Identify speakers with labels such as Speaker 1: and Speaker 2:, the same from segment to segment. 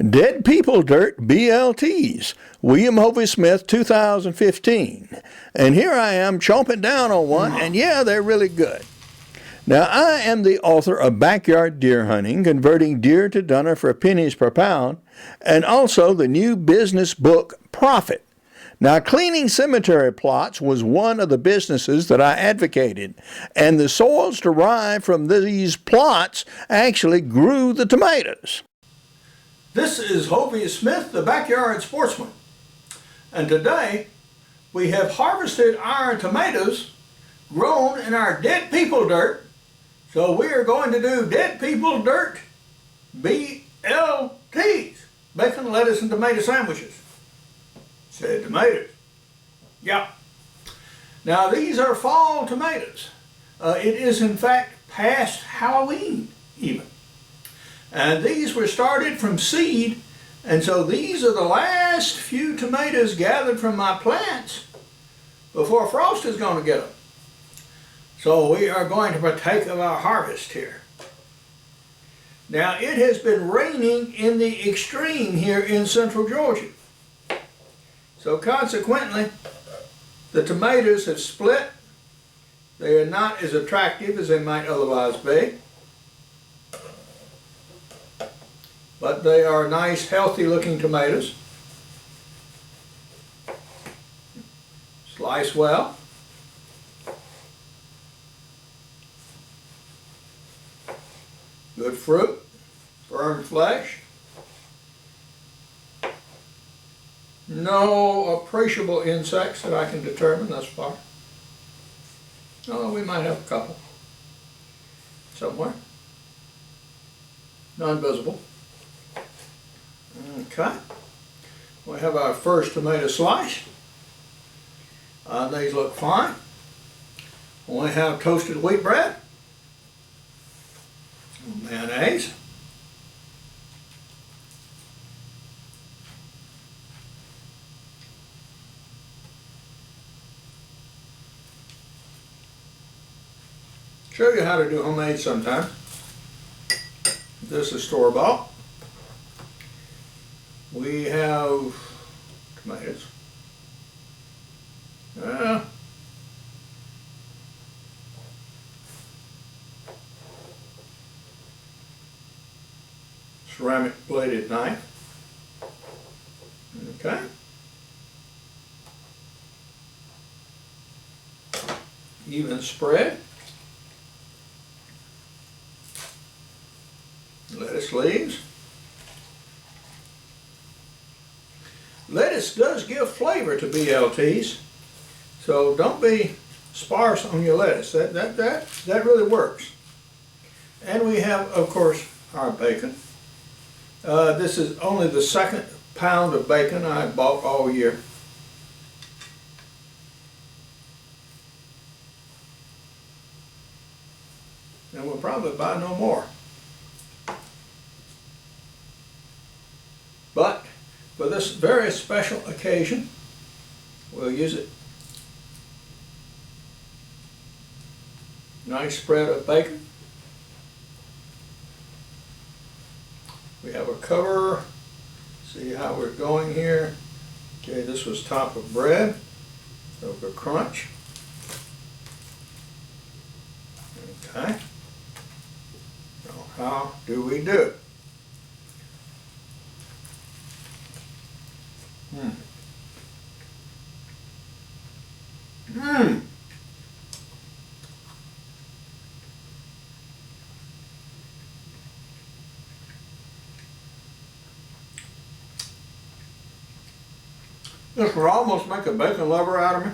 Speaker 1: Dead People Dirt BLTs, William Hovey Smith, 2015. And here I am chomping down on one, and yeah, they're really good. Now, I am the author of Backyard Deer Hunting, Converting Deer to Dinner for Pennies Per Pound, and also the new business book, Profit. Now, cleaning cemetery plots was one of the businesses that I advocated, and the soils derived from these plots actually grew the tomatoes.
Speaker 2: This is Hovey Smith, the Backyard Sportsman, and today we have harvested our tomatoes grown in our Dead People Dirt, so we are going to do Dead People Dirt BLTs, bacon, lettuce, and tomato sandwiches. Said tomatoes. Yeah. Now these are fall tomatoes. It is in fact past Halloween even. And these were started from seed, and so these are the last few tomatoes gathered from my plants before frost is going to get them. So we are going to partake of our harvest here. Now it has been raining in the extreme here in central Georgia. So consequently, the tomatoes have split. They are not as attractive as they might otherwise be. But they are nice, healthy looking tomatoes. Slice well. Good fruit, firm flesh. No appreciable insects that I can determine thus far. Although we might have a couple somewhere. None visible. Okay, we have our first tomato slice. These look fine. We have toasted wheat bread, mayonnaise, show you how to do homemade sometime. This is store-bought. We have tomatoes. Ceramic bladed knife. Okay. Even spread. Lettuce leaves. Lettuce does give flavor to BLTs, so don't be sparse on your lettuce. That really works. And we have, of course, our bacon. This is only the second pound of bacon I bought all year. And we'll probably buy no more. But for this very special occasion, we'll use it. Nice spread of bacon. We have a cover. See how we're going here. Okay, this was top of bread. So for crunch. Okay. So how do we do? This would almost make a bacon lover out of me.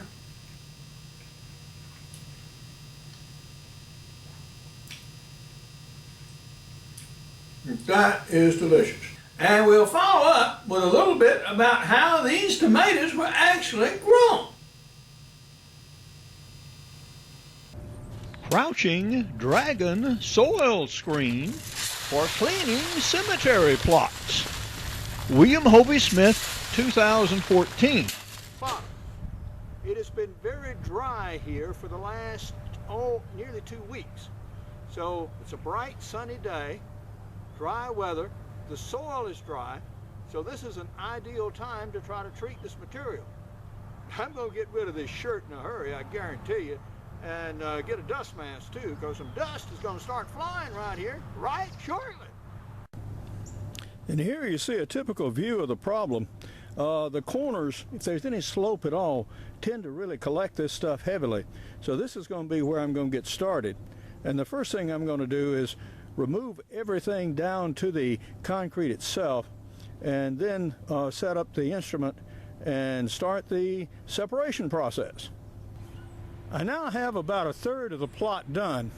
Speaker 2: That is delicious. And we'll follow up with a little bit about how these tomatoes were actually grown.
Speaker 1: Crouching Dragon Soil Screen for Cleaning Cemetery Plots. William Hovey Smith, 2014.
Speaker 2: Father, it has been very dry here for the last, nearly 2 weeks. So it's a bright sunny day, dry weather, the soil is dry, So this is an ideal time to try to treat this material. I'm going to get rid of this shirt in a hurry, I guarantee you, and get a dust mask too, because some dust is going to start flying right here, right shortly. And here you see a typical view of the problem. The corners, if there's any slope at all, tend to really collect this stuff heavily. So this is going to be where I'm going to get started. And the first thing I'm going to do is remove everything down to the concrete itself, and then set up the instrument and start the separation process. I now have about a third of the plot done.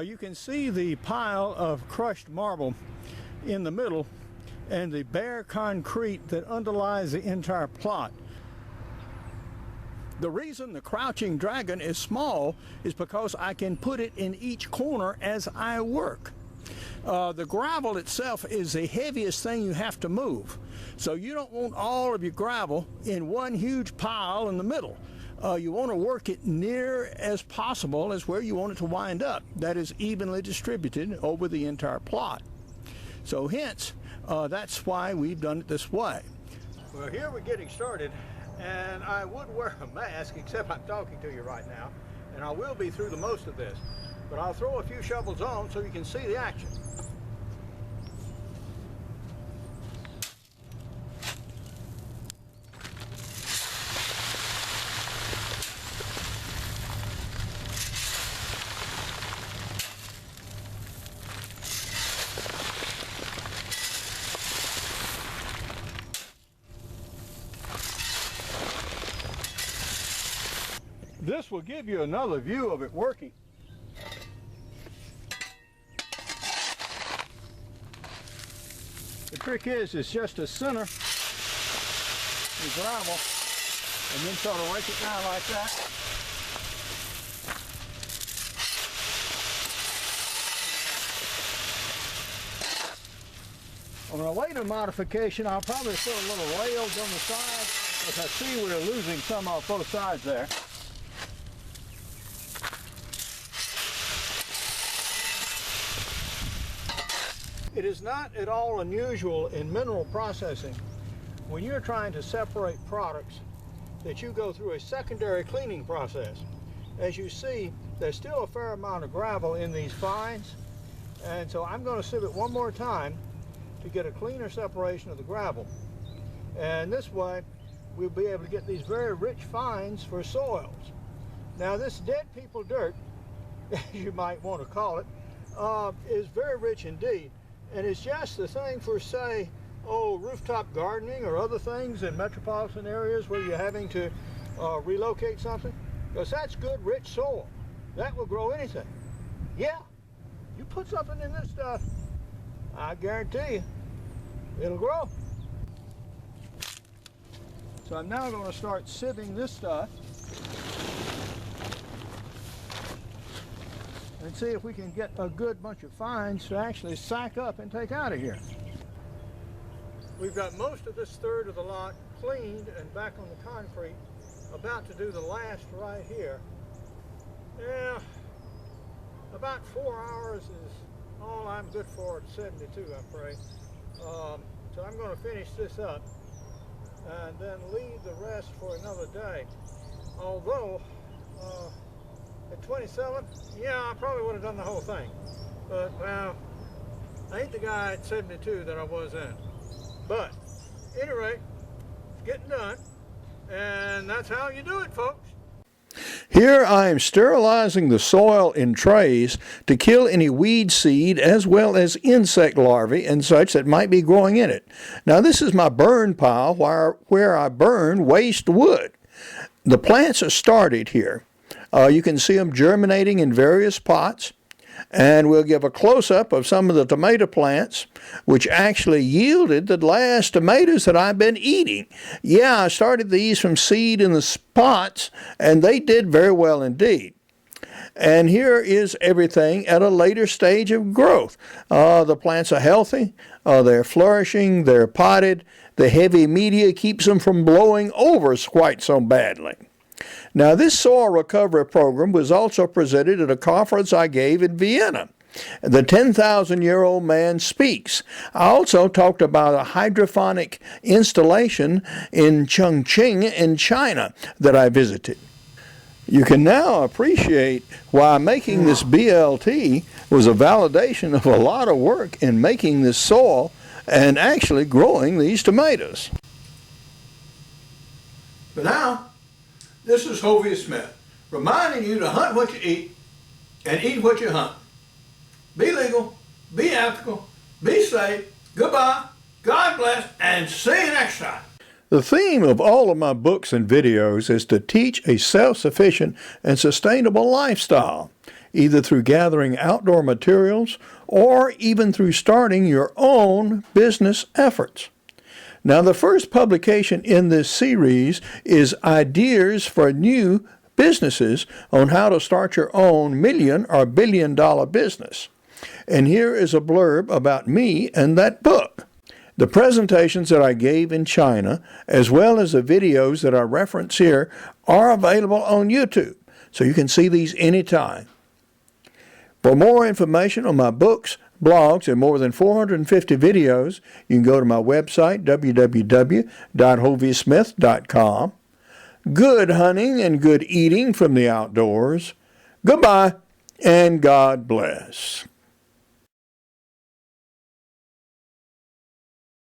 Speaker 2: You can see the pile of crushed marble in the middle and the bare concrete that underlies the entire plot. The reason the crouching dragon is small is because I can put it in each corner as I work. The gravel itself is the heaviest thing you have to move. So you don't want all of your gravel in one huge pile in the middle. You want to work it near as possible as where you want it to wind up. That is evenly distributed over the entire plot. So hence, that's why we've done it this way. Well, here we're getting started, and I would wear a mask, except I'm talking to you right now, and I will be through the most of this. But I'll throw a few shovels on so you can see the action. This will give you another view of it working. The trick is just to center the gravel and then sort of rake it down like that. On a later modification, I'll probably put a little rails on the side, because I see we're losing some off both sides there. It is not at all unusual in mineral processing, when you're trying to separate products, that you go through a secondary cleaning process. As you see, there's still a fair amount of gravel in these fines, and so I'm going to sieve it one more time to get a cleaner separation of the gravel. And this way, we'll be able to get these very rich fines for soils. Now, this dead people dirt, as you might want to call it, is very rich indeed. And it's just the thing for, say, rooftop gardening or other things in metropolitan areas where you're having to relocate something, because that's good, rich soil. That will grow anything. Yeah, you put something in this stuff, I guarantee you, it'll grow. So I'm now going to start sieving this stuff and see if we can get a good bunch of fines to actually sack up and take out of here. We've got most of this third of the lot cleaned and back on the concrete, about to do the last right here. Yeah, about 4 hours is all I'm good for at 72, I pray. So I'm going to finish this up and then leave the rest for another day. Although, at 27, yeah, I probably would have done the whole thing. But, well, I ain't the guy at 72 that I was then. But, at any rate, it's getting done. And that's how you do it, folks.
Speaker 1: Here I am sterilizing the soil in trays to kill any weed seed as well as insect larvae and such that might be growing in it. Now this is my burn pile where I burn waste wood. The plants are started here. You can see them germinating in various pots, and we'll give a close-up of some of the tomato plants, which actually yielded the last tomatoes that I've been eating. Yeah, I started these from seed in the pots, and they did very well indeed. And here is everything at a later stage of growth. The plants are healthy, they're flourishing, they're potted. The heavy media keeps them from blowing over quite so badly. Now, this soil recovery program was also presented at a conference I gave in Vienna. The 10,000-year-old man speaks. I also talked about a hydrophonic installation in Chongqing in China that I visited. You can now appreciate why making this BLT was a validation of a lot of work in making this soil and actually growing these tomatoes.
Speaker 2: But now, this is Hovey Smith, reminding you to hunt what you eat and eat what you hunt. Be legal, be ethical, be safe, goodbye, God bless, and see you next time.
Speaker 1: The theme of all of my books and videos is to teach a self-sufficient and sustainable lifestyle, either through gathering outdoor materials or even through starting your own business efforts. Now, the first publication in this series is Ideas for New Businesses on how to start your own million or billion-dollar business. And here is a blurb about me and that book. The presentations that I gave in China, as well as the videos that I reference here, are available on YouTube, so you can see these anytime. For more information on my books, blogs, and more than 450 videos, you can go to my website, www.hoveysmith.com. Good hunting and good eating from the outdoors. Goodbye, and God bless.